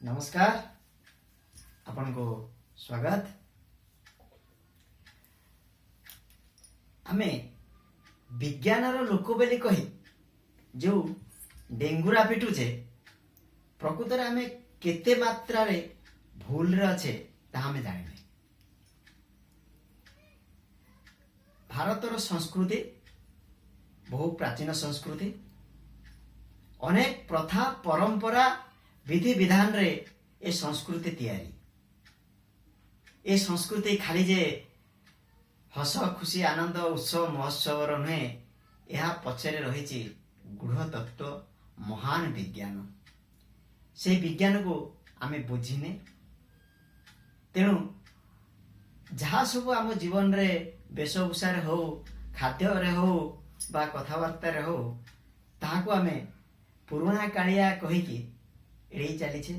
नमस्कार आपण को स्वागत। आमे विज्ञानर लोक बोली कही जो डेंगुरा पिटुचे प्रकृत आमे केते मात्रा रे भूल रे अच्छे ताहा आमे जानिने। भारतर संस्कृति बहु प्राचीन संस्कृति, अनेक प्रथा परंपरा विधि विधान रे ए संस्कृति तैयारी। ए संस्कृति खाली जे हस खुशी आनंद उत्सव महोत्सव नुहे, यह पछरे रही गूढ़ तत्व महान विज्ञान। से विज्ञान को आमे बुझीने, तेणु जहाँ सब आम जीवन रे वेशभूषा हो, खाद्य रे हो बा कथबार्ता रे हो, ताहाको आमे पुराणा कालिया कहीकि एड़े चलीछे।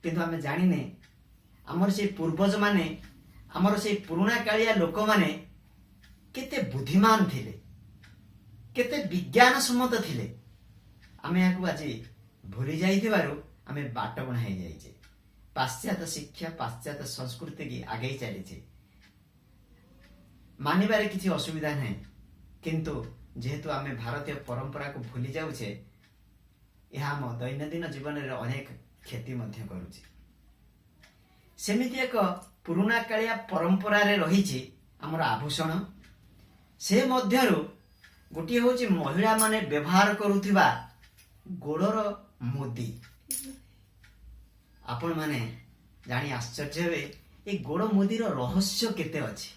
किंतु आमे जानिने आमर से पूर्वज माने, आमर से पुराणा कालिया लोक माने केते बुद्धिमान थिले, केते विज्ञान सम्मत थिले। आमे याकू आज भूली जाइथिबारु आमे बाट बणा हे जाइछे। पाश्चात्य शिक्षा पाश्चात्य संस्कृति की आगे चलीछे, मानिबारे किछि असुविधा नहीं, किंतु जेहेतु आमे भारतीय परंपरा को भूली जाउछे, यह आम दैनंदिन जीवन रे अनेक क्षति मध्य करुछि। सेमिति एक पुराणा कालिया परंपरा रे रहिछि हमर आभूषण। से मध्यरु गोटी होछि महिला माने व्यवहार करुथिबा गोड़र मुदी। आपण माने जानी आश्चर्य हेबे ए गोड़ मुदीर रहस्य केते अछि।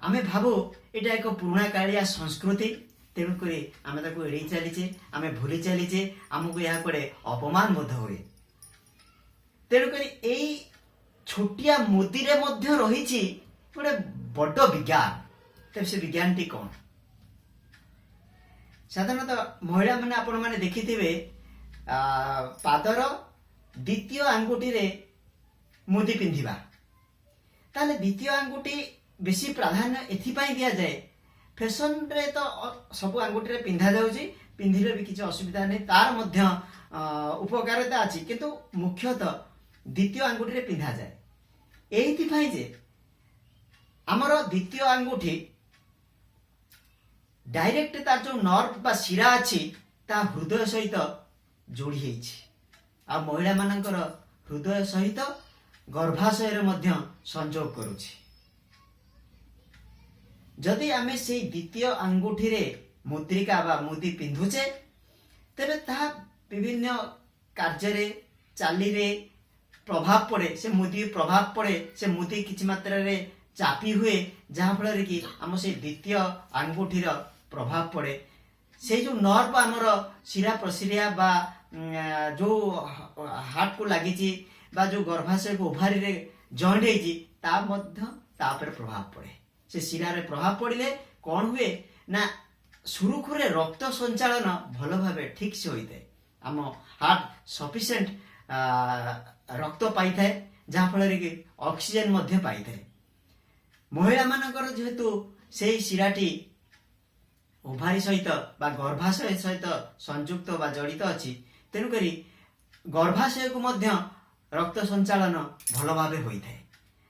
आमे भाबो एटा एक पुराणा कालिया संस्कृति, तेणुक आमे ताको एड़ी चलीचे, आमे भूली चलीचे, आमको यहाँ पड़े अपमान बोध हुए। तेणुक यही छोटिया मुदी रे मध्य रही गोटे बड़ विज्ञान। तब से विज्ञान टी कौन? साधारणतः महिला मैंने आपण मैंने देखिथिबे पादर द्वितीय आंगुठी रे मुदी पिंधिबा। ताले द्वितीय आंगुठी बेसी प्राधान्य एथिपाई दिया जाए, फैशन रे तो सब आंगुठी रे पिंधा जाउची, पिंधिले भी किसी असुविधा नहीं, तार मध्य उपकारिता अछि, किंतु मुख्यतः द्वितीय आंगुठी रे पिंधा जाए। एइथिपाई जे हमर द्वितीय आंगुठी डायरेक्ट तार जो नर्व बा शिरा अछि ता हृदय सहित जोड़ी हेछि। आ महिला मानकर हृदय सहित गर्भाशय रे मध्य संयोग करूछि। जदि आमे से द्वितीय आंगुठी रे मुद्रिका बा मुदी पिंधुचे, तेरे ताहा विभिन्न कार्य रे चाली रे प्रभाव पड़े, से मुदी प्रभाव पड़े, से मुदी किछि मात्रा रे चापी हुए, जहाँ फल कि आम से द्वितीय आंगुठी रो प्रभाव पड़े। से जो नर्व आमर शिरा प्रशिरा बा जो हार्ट को लगी बा जो गर्भाशय को ओभारी रे जॉइंट हेछि ता मध्य ता पर प्रभाव पड़े। से शिरा रे प्रभाव पड़िले कौन हुए ना सुरुखुरे रक्त संचालन भल भावे ठीक से होता है। आम हार्ट सफिशिएंट रक्त पाई थाए, जहाँ फल कि ऑक्सीजन मध्य पाई थाए। महिला मानकर जेहेतु से शिराटी ओभारी सहित बा गर्भाशय सहित संयुक्त बा जड़ित अच्छी, तेणुकरी गर्भाशय को मध्य रक्त संचालन भल भावे होता है,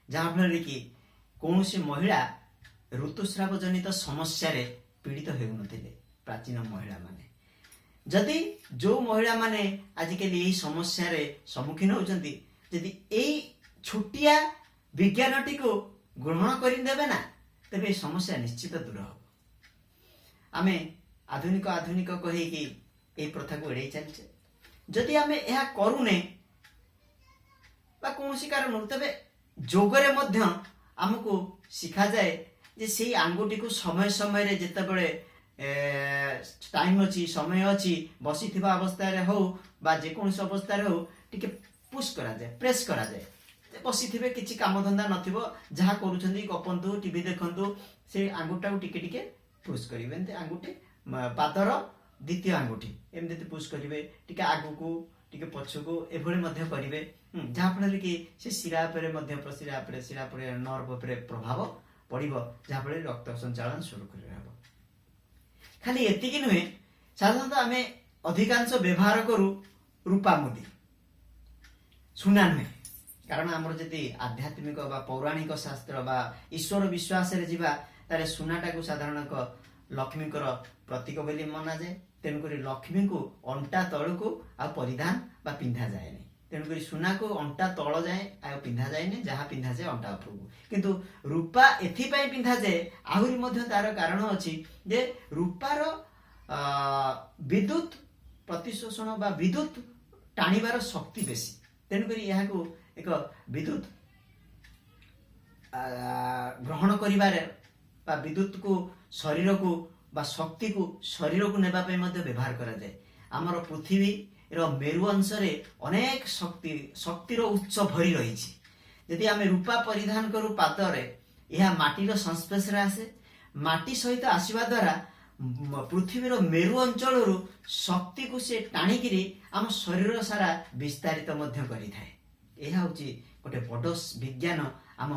जहाँ फल कि कौन सी महिला ऋतुस्राव जनित समस्या रे पीड़ित हेउनथिले प्राचीन महिला माने। जदि जो महिला माने आजिकल यही समस्या रे सम्मुखीन होचंती, यदि एई छोटिया विज्ञानटी को ग्रहण करिदेबे ना, तेबे समस्या निश्चित दूर हो। आमे आधुनिक आधुनिक कही कि ए प्रथा को एड़े चलछे। जदि आमे एहा करूने बा कोनसी कारण, तबे जोगरे मध्य हमको शिखा जाए जे से आंगुठी को समय समय रे जेतेबेले टाइम अच्छी समय अच्छी बसी थिबा अवस्था रे हो बा जे कोन अवस्था रे हो, टिके पुश करा जाए, प्रेस करा जाए। बसी थिबे किछि काम धंदा नथिबो, जहा करूछंती गपंतु टीवी देखंतु, से आंगुठा को टिके टिके पुश करिवे। एंते आंगुठी पादर द्वितीय आंगुठी एमते पुश करिवे, टिके आगु को टिके पछु को एभଳି मध्य करिवे, जहा फल कि से शिरा परे मध्य प्रशिरा परे शिरा परे नर्व परे प्रभाव पड़िबो, जहा फल रक्त संचालन सुरक्षित रहबो। खाली एतिकी नुहे, साधारणतः आमे अधिकांश व्यवहार करू रूपा मुदी। ସୁନା ନୁହେଁ। କାରଣ ଆମର ଯଦି ଆଧ୍ୟାତ୍ମିକ ବା ପୌରାଣିକ ଶାସ୍ତ୍ର ବା ଈଶ୍ୱର ବିଶ୍ୱାସରେ ଯିବା ତାହେଲେ ସୁନାଟାକୁ ସାଧାରଣତଃ ଲକ୍ଷ୍ମୀଙ୍କର ପ୍ରତୀକ ବୋଲି ମନାଯାଏ। ତେଣୁକରି ଲକ୍ଷ୍ମୀଙ୍କୁ ଅଣ୍ଟା ତଳକୁ ଆଉ ପରିଧାନ ବା ପିନ୍ଧା ଯାଏନି। ତେଣୁକରି ସୁନାକୁ ଅଣ୍ଟା ତଳ ଯାଏ ଆଉ ପିନ୍ଧା ଯାଏନି, ଯାହା ପିନ୍ଧାଯାଏ ଅଣ୍ଟା ଉପରକୁ। କିନ୍ତୁ ରୂପା ଏଥିପାଇଁ ପିନ୍ଧାଯାଏ, ଆହୁରି ମଧ୍ୟ ତାର କାରଣ ଅଛି ଯେ ରୂପାର ବିଦ୍ୟୁତ ପ୍ରତିଶୋଷଣ ବା ବିଦ୍ୟୁତ ଟାଣିବାର ଶକ୍ତି ବେଶୀ। ତେଣୁକରି ଏହାକୁ ଏକ ବିଦ୍ୟୁତ ଗ୍ରହଣ କରିବାରେ ବା ବିଦ୍ୟୁତକୁ ଶରୀରକୁ ବା ଶକ୍ତିକୁ ଶରୀରକୁ ନେବା ପାଇଁ ମଧ୍ୟ ବ୍ୟବହାର କରାଯାଏ। ଆମର ପୃଥିବୀର ମେରୁ ଅଂଶରେ ଅନେକ ଶକ୍ତିର ଉତ୍ସ ଭରି ରହିଛି। ଯଦି ଆମେ ରୂପା ପରିଧାନ କରୁ ପାଦରେ, ଏହା ମାଟିର ସଂସ୍ପର୍ଶରେ ଆସେ। ମାଟି ସହିତ ଆସିବା ଦ୍ୱାରା ପୃଥିବୀର ମେରୁ ଅଞ୍ଚଳରୁ ଶକ୍ତିକୁ ସେ ଟାଣିକିରି ଆମ ଶରୀର ସାରା ବିସ୍ତାରିତ ମଧ୍ୟ କରିଥାଏ। ଏହା ହେଉଛି ଗୋଟେ ବଡ଼ ବିଜ୍ଞାନ ଆମ